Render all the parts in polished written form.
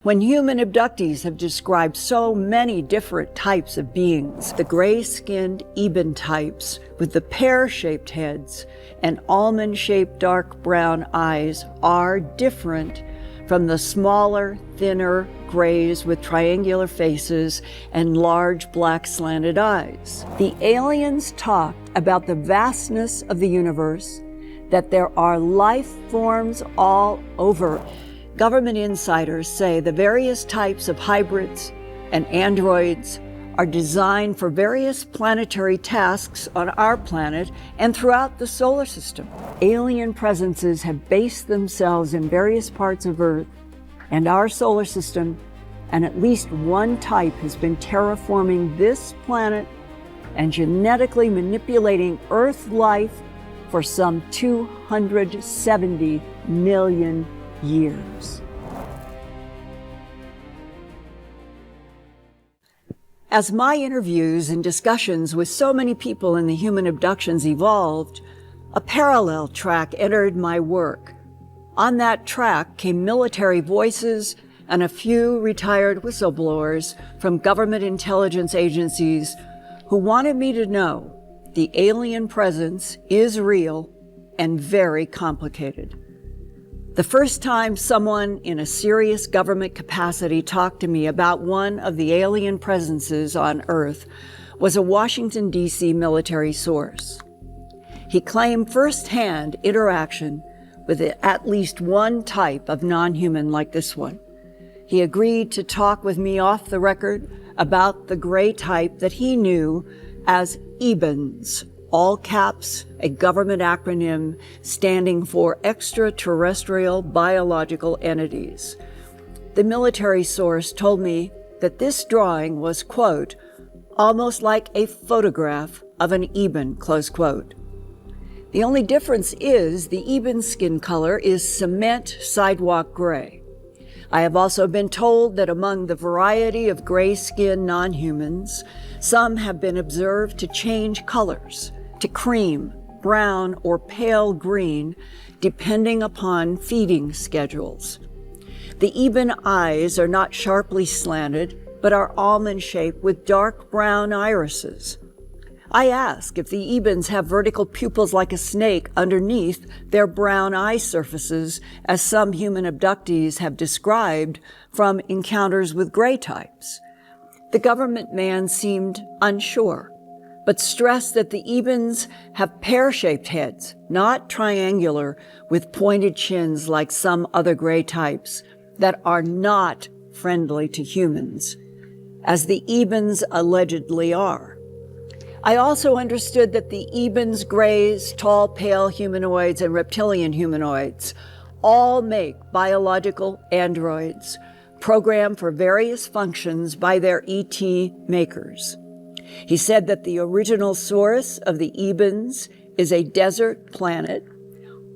When human abductees have described so many different types of beings, the gray-skinned Eben types with the pear-shaped heads and almond-shaped dark brown eyes are different from the smaller, thinner grays with triangular faces and large black slanted eyes. The aliens talked about the vastness of the universe, that there are life forms all over. Government insiders say the various types of hybrids and androids are designed for various planetary tasks on our planet and throughout the solar system. Alien presences have based themselves in various parts of Earth and our solar system, and at least one type has been terraforming this planet and genetically manipulating Earth life for some 270 million years. As my interviews and discussions with so many people in the human abductions evolved, a parallel track entered my work. On that track came military voices and a few retired whistleblowers from government intelligence agencies who wanted me to know the alien presence is real and very complicated. The first time someone in a serious government capacity talked to me about one of the alien presences on Earth was a Washington, D.C. military source. He claimed firsthand interaction with at least one type of non-human like this one. He agreed to talk with me off the record about the gray type that he knew as EBENs, all caps, a government acronym standing for extraterrestrial biological entities. The military source told me that this drawing was, quote, almost like a photograph of an EBEN, close quote. The only difference is the EBEN skin color is cement sidewalk gray. I have also been told that among the variety of gray-skinned non-humans, some have been observed to change colors to cream, brown, or pale green, depending upon feeding schedules. The Eben eyes are not sharply slanted, but are almond-shaped with dark brown irises. I ask if the Ebens have vertical pupils like a snake underneath their brown eye surfaces, as some human abductees have described from encounters with gray types. The government man seemed unsure, but stressed that the Ebens have pear-shaped heads, not triangular, with pointed chins like some other gray types that are not friendly to humans, as the Ebens allegedly are. I also understood that the Ebens, grays, tall, pale humanoids, and reptilian humanoids all make biological androids programmed for various functions by their ET makers. He said that the original source of the Ebens is a desert planet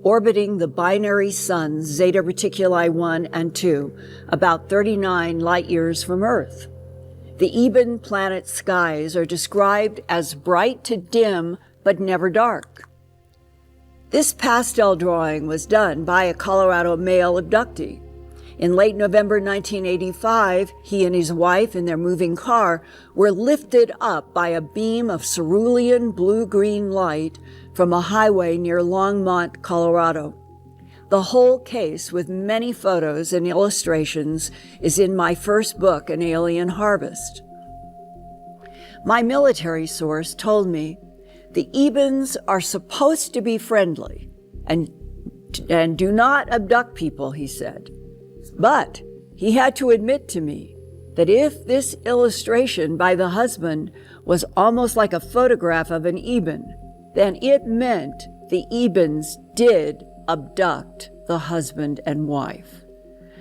orbiting the binary suns Zeta Reticuli 1 and 2, about 39 light years from Earth. The Eben planet skies are described as bright to dim, but never dark. This pastel drawing was done by a Colorado male abductee. In late November 1985, he and his wife in their moving car were lifted up by a beam of cerulean blue-green light from a highway near Longmont, Colorado. The whole case, with many photos and illustrations, is in my first book, An Alien Harvest. My military source told me the Ebens are supposed to be friendly and do not abduct people, he said. But he had to admit to me that if this illustration by the husband was almost like a photograph of an Eben, then it meant the Ebens did abduct the husband and wife.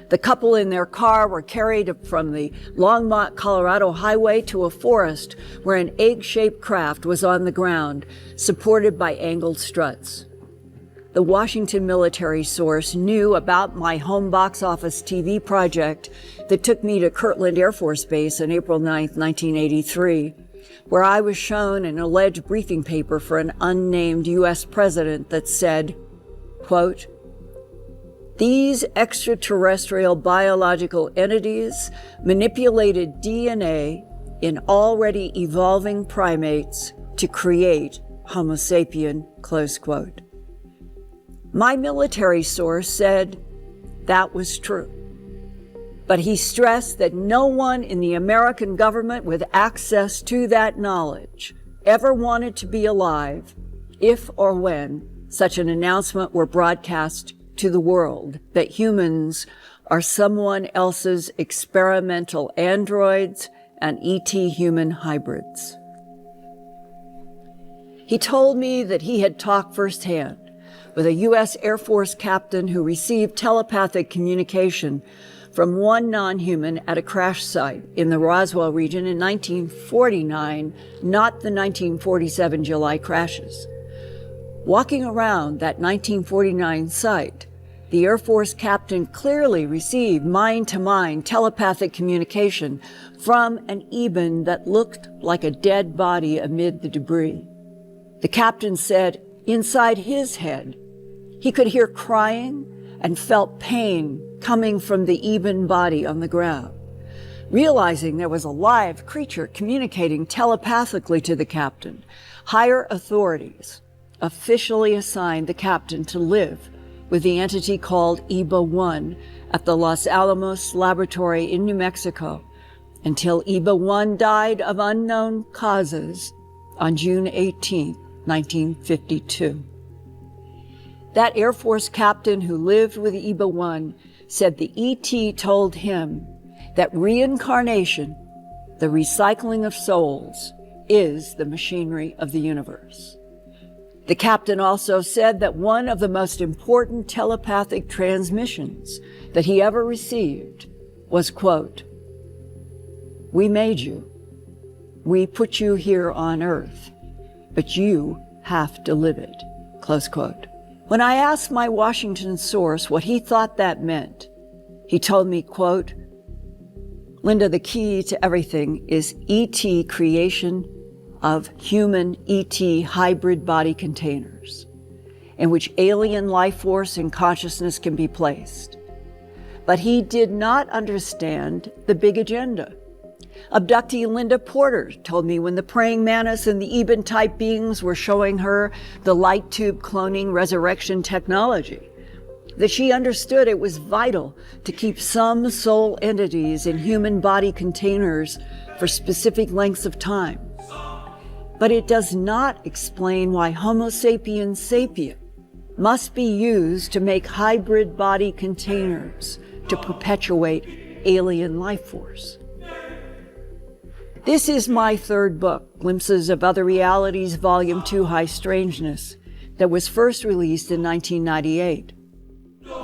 The couple in their car were carried from the Longmont, Colorado highway to a forest where an egg-shaped craft was on the ground, supported by angled struts. The Washington military source knew about my home box office TV project that took me to Kirtland Air Force Base on April 9, 1983, where I was shown an alleged briefing paper for an unnamed U.S. president that said, quote, These extraterrestrial biological entities manipulated DNA in already evolving primates to create Homo sapien, close quote. My military source said that was true, but he stressed that no one in the American government with access to that knowledge ever wanted to be alive if or when such an announcement were broadcast to the world that humans are someone else's experimental androids and ET human hybrids. He told me that he had talked firsthand with a U.S. Air Force captain who received telepathic communication from one non-human at a crash site in the Roswell region in 1949, not the 1947 July crashes. Walking around that 1949 site, the Air Force captain clearly received mind-to-mind telepathic communication from an Eben that looked like a dead body amid the debris. The captain said inside his head, he could hear crying and felt pain coming from the Eben body on the ground. Realizing there was a live creature communicating telepathically to the captain, higher authorities officially assigned the captain to live with the entity called EBA-1 at the Los Alamos laboratory in New Mexico until EBA-1 died of unknown causes on June 18, 1952. That Air Force captain who lived with EBA-1 said the ET told him that reincarnation, the recycling of souls, is the machinery of the universe. The captain also said that one of the most important telepathic transmissions that he ever received was, quote, "We made you. We put you here on Earth, but you have to live it," close quote. When I asked my Washington source what he thought that meant, he told me, quote, "Linda, the key to everything is ET creation of human ET hybrid body containers in which alien life force and consciousness can be placed." But he did not understand the big agenda. Abductee Linda Porter told me when the praying mantis and the Eben-type beings were showing her the light tube cloning resurrection technology, that she understood it was vital to keep some soul entities in human body containers for specific lengths of time. But it does not explain why Homo sapiens sapien must be used to make hybrid body containers to perpetuate alien life force. This is my third book, Glimpses of Other Realities, Volume 2, High Strangeness, that was first released in 1998.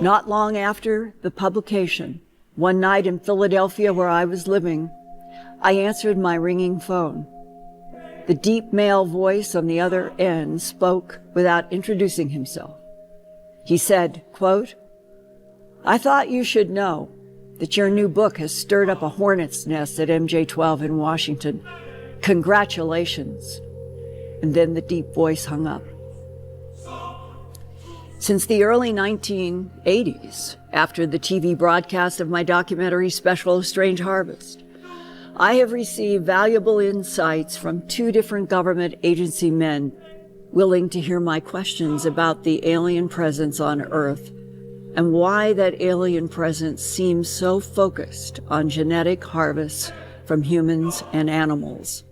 Not long after the publication, one night in Philadelphia where I was living, I answered my ringing phone. The deep male voice on the other end spoke without introducing himself. He said, quote, "I thought you should know that your new book has stirred up a hornet's nest at MJ-12 in Washington. Congratulations." And then the deep voice hung up. Since the early 1980s, after the TV broadcast of my documentary special, Strange Harvest, I have received valuable insights from two different government agency men willing to hear my questions about the alien presence on Earth and why that alien presence seems so focused on genetic harvests from humans and animals.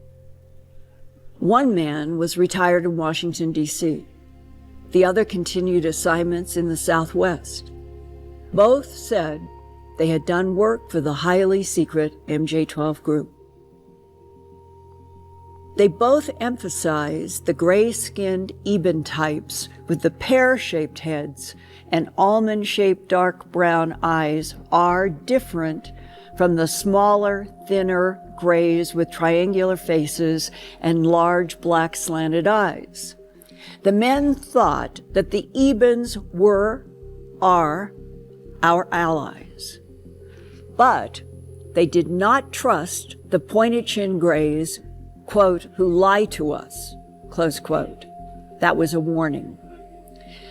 One man was retired in Washington, D.C. The other continued assignments in the Southwest. Both said they had done work for the highly secret MJ-12 group. They both emphasized the gray-skinned Eben types with the pear-shaped heads and almond-shaped dark brown eyes are different from the smaller, thinner grays with triangular faces and large black slanted eyes. The men thought that the Ebens are our allies. But they did not trust the pointed-chin grays, quote, "who lie to us," close quote. That was a warning.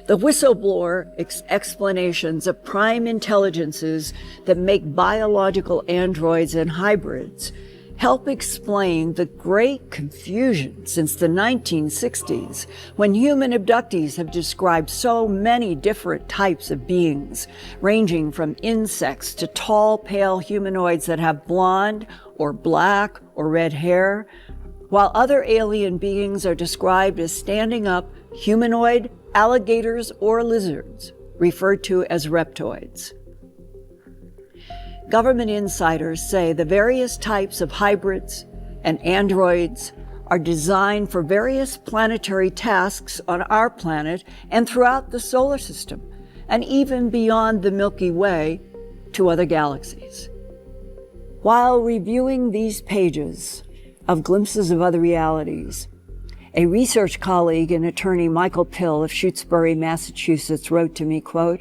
The whistleblower explanations of prime intelligences that make biological androids and hybrids help explain the great confusion since the 1960s, when human abductees have described so many different types of beings, ranging from insects to tall, pale humanoids that have blonde or black or red hair, while other alien beings are described as standing up humanoid alligators or lizards, referred to as reptoids. Government insiders say the various types of hybrids and androids are designed for various planetary tasks on our planet and throughout the solar system, and even beyond the Milky Way to other galaxies. While reviewing these pages of Glimpses of Other Realities, a research colleague and attorney, Michael Pill of Shutesbury, Massachusetts, wrote to me, quote,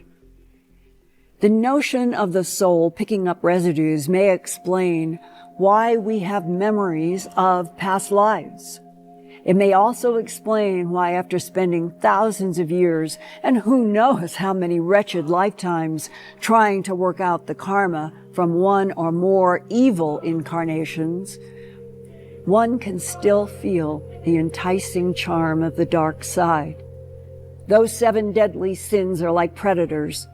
"The notion of the soul picking up residues may explain why we have memories of past lives. It may also explain why, after spending thousands of years and who knows how many wretched lifetimes trying to work out the karma from one or more evil incarnations, one can still feel the enticing charm of the dark side. Those 7 deadly sins are like predators.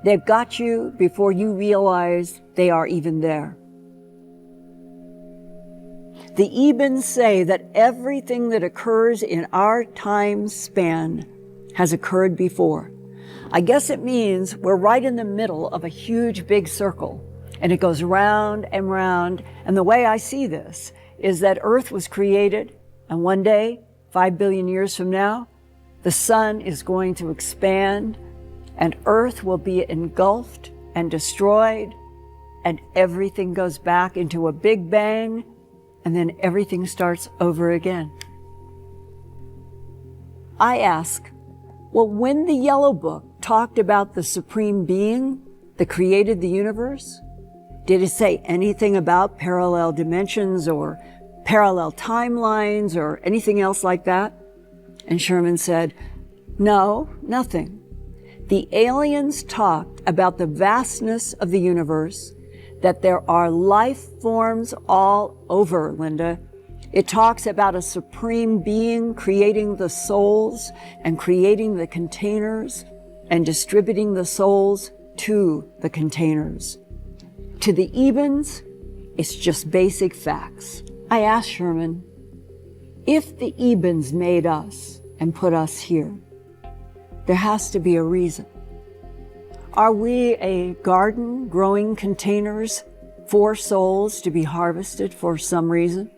They've got you before you realize they are even there." The Ebens say that everything that occurs in our time span has occurred before. I guess it means we're right in the middle of a huge big circle, and it goes round and round. And the way I see this is that Earth was created, and one day, 5 billion years from now, the sun is going to expand, and Earth will be engulfed and destroyed, and everything goes back into a big bang, and then everything starts over again. I ask, well, when the Yellow Book talked about the Supreme Being that created the universe, did it say anything about parallel dimensions or parallel timelines or anything else like that? And Sherman said, no, nothing. The aliens talked about the vastness of the universe, that there are life forms all over, Linda. It talks about a supreme being creating the souls and creating the containers and distributing the souls to the containers. To the Ebens, it's just basic facts. I asked Sherman, if the Ebens made us and put us here, there has to be a reason. Are we a garden growing containers for souls to be harvested for some reason?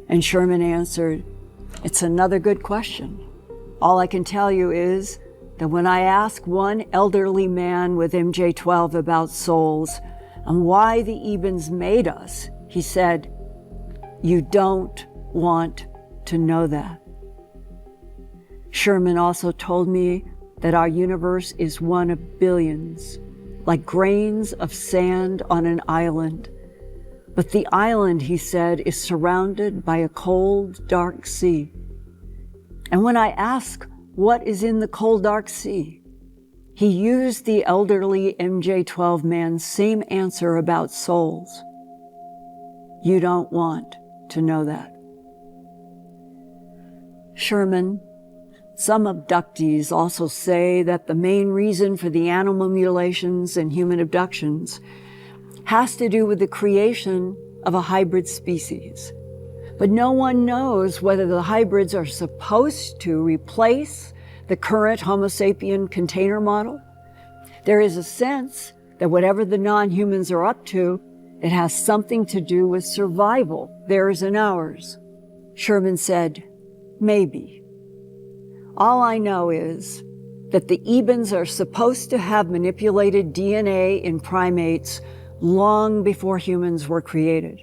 And Sherman answered, it's another good question. All I can tell you is that when I asked one elderly man with MJ-12 about souls and why the Ebens made us, he said, you don't want to know that. Sherman also told me that our universe is one of billions, like grains of sand on an island. But the island, he said, is surrounded by a cold, dark sea. And when I asked what is in the cold, dark sea, he used the elderly MJ-12 man's same answer about souls. You don't want to know that. Sherman, some abductees also say that the main reason for the animal mutilations and human abductions has to do with the creation of a hybrid species. But no one knows whether the hybrids are supposed to replace the current Homo sapien container model. There is a sense that whatever the non-humans are up to, it has something to do with survival, theirs and ours. Sherman said, maybe. All I know is that the Ebens are supposed to have manipulated DNA in primates long before humans were created.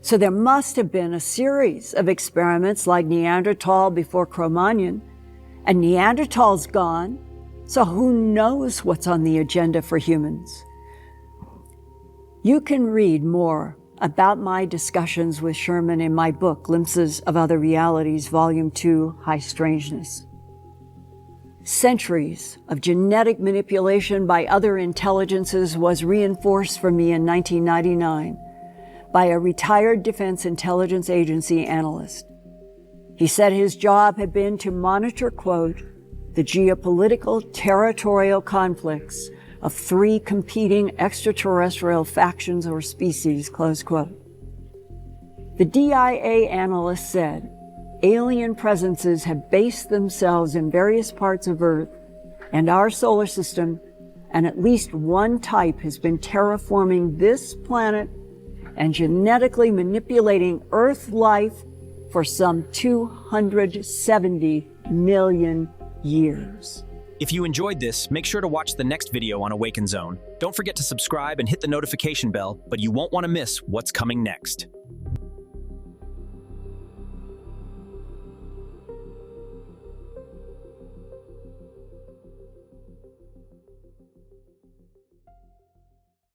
So there must have been a series of experiments like Neanderthal before Cro-Magnon, and Neanderthal's gone, so who knows what's on the agenda for humans? You can read more about my discussions with Sherman in my book, Glimpses of Other Realities, Volume 2, High Strangeness. Centuries of genetic manipulation by other intelligences was reinforced for me in 1999 by a retired Defense Intelligence Agency analyst. He said his job had been to monitor, quote, the geopolitical territorial conflicts of 3 competing extraterrestrial factions or species, close quote. The DIA analyst said, alien presences have based themselves in various parts of Earth and our solar system, and at least one type has been terraforming this planet and genetically manipulating Earth life for some 270 million years. If you enjoyed this, make sure to watch the next video on Awaken Zone. Don't forget to subscribe and hit the notification bell, but you won't want to miss what's coming next.